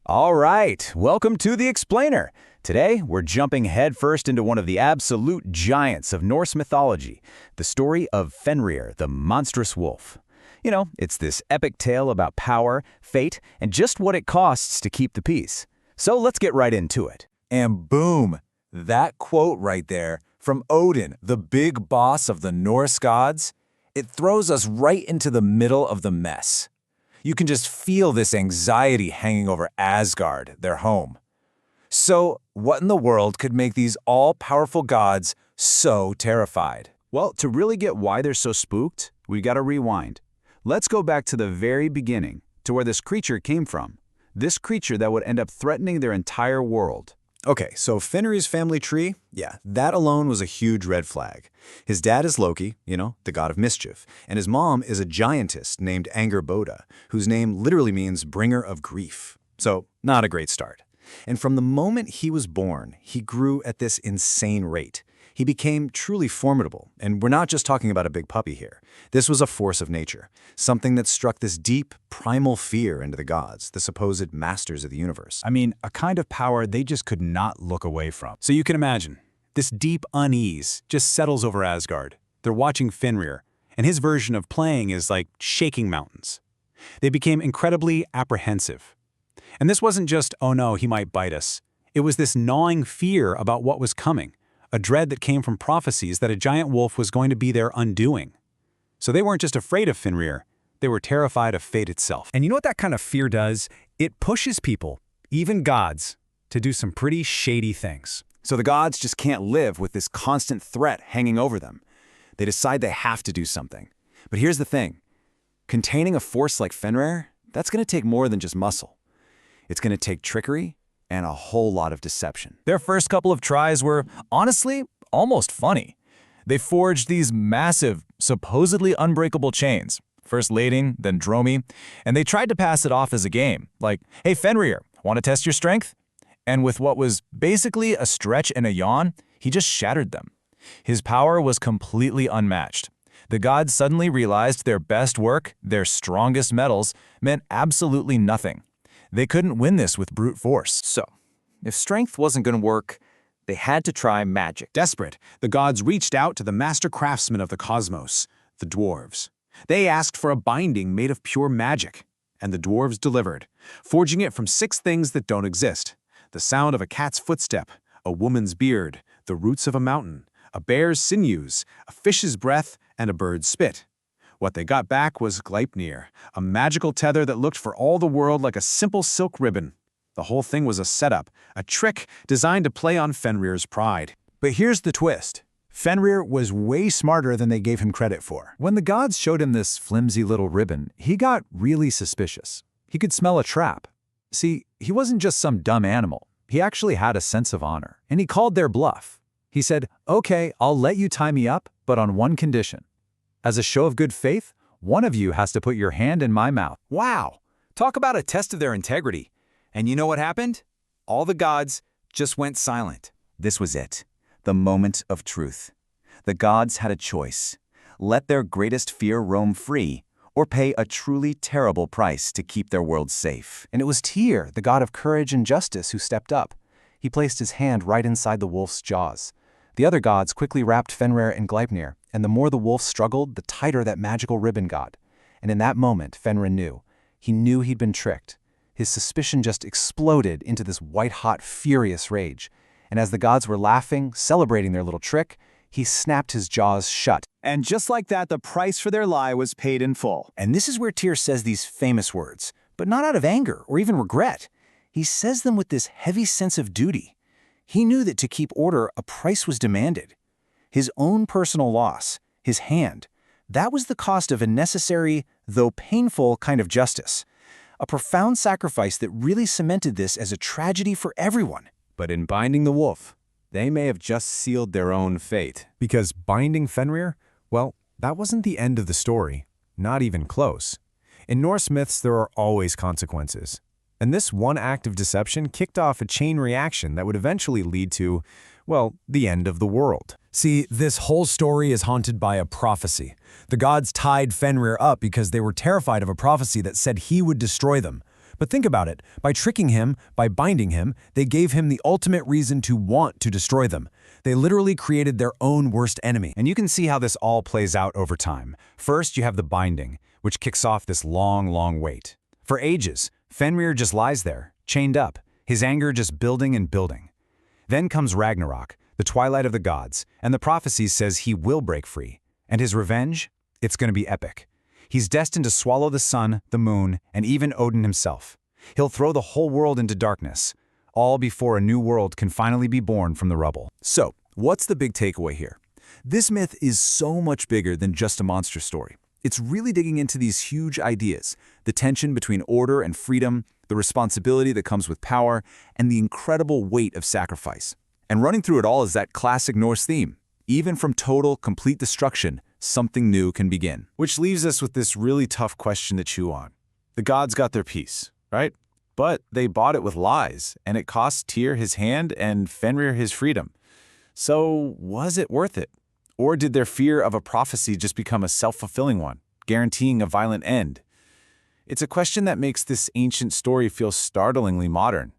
All right, welcome to The Explainer. Today, we're jumping headfirst into one of the absolute giants of Norse mythology, the story of Fenrir, the monstrous wolf. You know, it's this epic tale about power, fate, and just what it costs to keep the peace. So let's get right into it. And boom, that quote right there from Odin, the big boss of the Norse gods, it throws us right into the middle of the mess. You can just feel this anxiety hanging over Asgard, their home. So, what in the world could make these all-powerful gods so terrified? Well, to really get why they're so spooked, we gotta rewind. Let's go back to the very beginning, to where this creature came from. This creature that would end up threatening their entire world. Okay, so Fenrir's family tree, yeah, that alone was a huge red flag. His dad is Loki, the god of mischief, and his mom is a giantess named Angerboda, whose name literally means bringer of grief. So, not a great start. And from the moment he was born, he grew at this insane rate. He became truly formidable, and we're not just talking about a big puppy here. This was a force of nature, something that struck this deep, primal fear into the gods, the supposed masters of the universe. I mean, a kind of power they just could not look away from. So you can imagine, this deep unease just settles over Asgard. They're watching Fenrir, and his version of playing is like shaking mountains. They became incredibly apprehensive. And this wasn't just, oh no, he might bite us. It was this gnawing fear about what was coming, a dread that came from prophecies that a giant wolf was going to be their undoing. So they weren't just afraid of Fenrir, they were terrified of fate itself. And you know what that kind of fear does? It pushes people, even gods, to do some pretty shady things. So the gods just can't live with this constant threat hanging over them. They decide they have to do something. But here's the thing. Containing a force like Fenrir, that's going to take more than just muscle. It's going to take trickery and a whole lot of deception. Their first couple of tries were, honestly, almost funny. They forged these massive, supposedly unbreakable chains, first lading, then dromi, and they tried to pass it off as a game, like, hey Fenrir, want to test your strength? And with what was basically a stretch and a yawn, he just shattered them. His power was completely unmatched. The gods suddenly realized their best work, their strongest metals, meant absolutely nothing. They couldn't win this with brute force. So, if strength wasn't going to work, they had to try magic. Desperate, the gods reached out to the master craftsmen of the cosmos, the dwarves. They asked for a binding made of pure magic, and the dwarves delivered, forging it from 6 things that don't exist: the sound of a cat's footstep, a woman's beard, the roots of a mountain, a bear's sinews, a fish's breath, and a bird's spit. What they got back was Gleipnir, a magical tether that looked for all the world like a simple silk ribbon. The whole thing was a setup, a trick designed to play on Fenrir's pride. But here's the twist. Fenrir was way smarter than they gave him credit for. When the gods showed him this flimsy little ribbon, he got really suspicious. He could smell a trap. See, he wasn't just some dumb animal. He actually had a sense of honor, and he called their bluff. He said, okay, I'll let you tie me up, but on one condition. As a show of good faith, one of you has to put your hand in my mouth. Wow! Talk about a test of their integrity. And you know what happened? All the gods just went silent. This was it, the moment of truth. The gods had a choice. Let their greatest fear roam free, or pay a truly terrible price to keep their world safe. And it was Tyr, the god of courage and justice, who stepped up. He placed his hand right inside the wolf's jaws. The other gods quickly wrapped Fenrir in Gleipnir, and the more the wolf struggled, the tighter that magical ribbon got. And in that moment, Fenrir knew. He knew he'd been tricked. His suspicion just exploded into this white-hot, furious rage. And as the gods were laughing, celebrating their little trick, he snapped his jaws shut. And just like that, the price for their lie was paid in full. And this is where Tyr says these famous words, but not out of anger or even regret. He says them with this heavy sense of duty. He knew that to keep order, a price was demanded. His own personal loss, his hand, that was the cost of a necessary, though painful, kind of justice. A profound sacrifice that really cemented this as a tragedy for everyone. But in binding the wolf, they may have just sealed their own fate. Because binding Fenrir, well, that wasn't the end of the story. Not even close. In Norse myths, there are always consequences. And this one act of deception kicked off a chain reaction that would eventually lead to, well, the end of the world. See, this whole story is haunted by a prophecy. The gods tied Fenrir up because they were terrified of a prophecy that said he would destroy them. But think about it. By tricking him, by binding him, they gave him the ultimate reason to want to destroy them. They literally created their own worst enemy. And you can see how this all plays out over time. First, you have the binding, which kicks off this long, long wait. For ages, Fenrir just lies there, chained up, his anger just building and building. Then comes Ragnarok, the twilight of the gods, and the prophecy says he will break free. And his revenge? It's going to be epic. He's destined to swallow the sun, the moon, and even Odin himself. He'll throw the whole world into darkness, all before a new world can finally be born from the rubble. So, what's the big takeaway here? This myth is so much bigger than just a monster story. It's really digging into these huge ideas, the tension between order and freedom, the responsibility that comes with power, and the incredible weight of sacrifice. And running through it all is that classic Norse theme. Even from total, complete destruction, something new can begin. Which leaves us with this really tough question to chew on. The gods got their piece, right? But they bought it with lies, and it cost Tyr his hand and Fenrir his freedom. So was it worth it? Or did their fear of a prophecy just become a self-fulfilling one, guaranteeing a violent end? It's a question that makes this ancient story feel startlingly modern.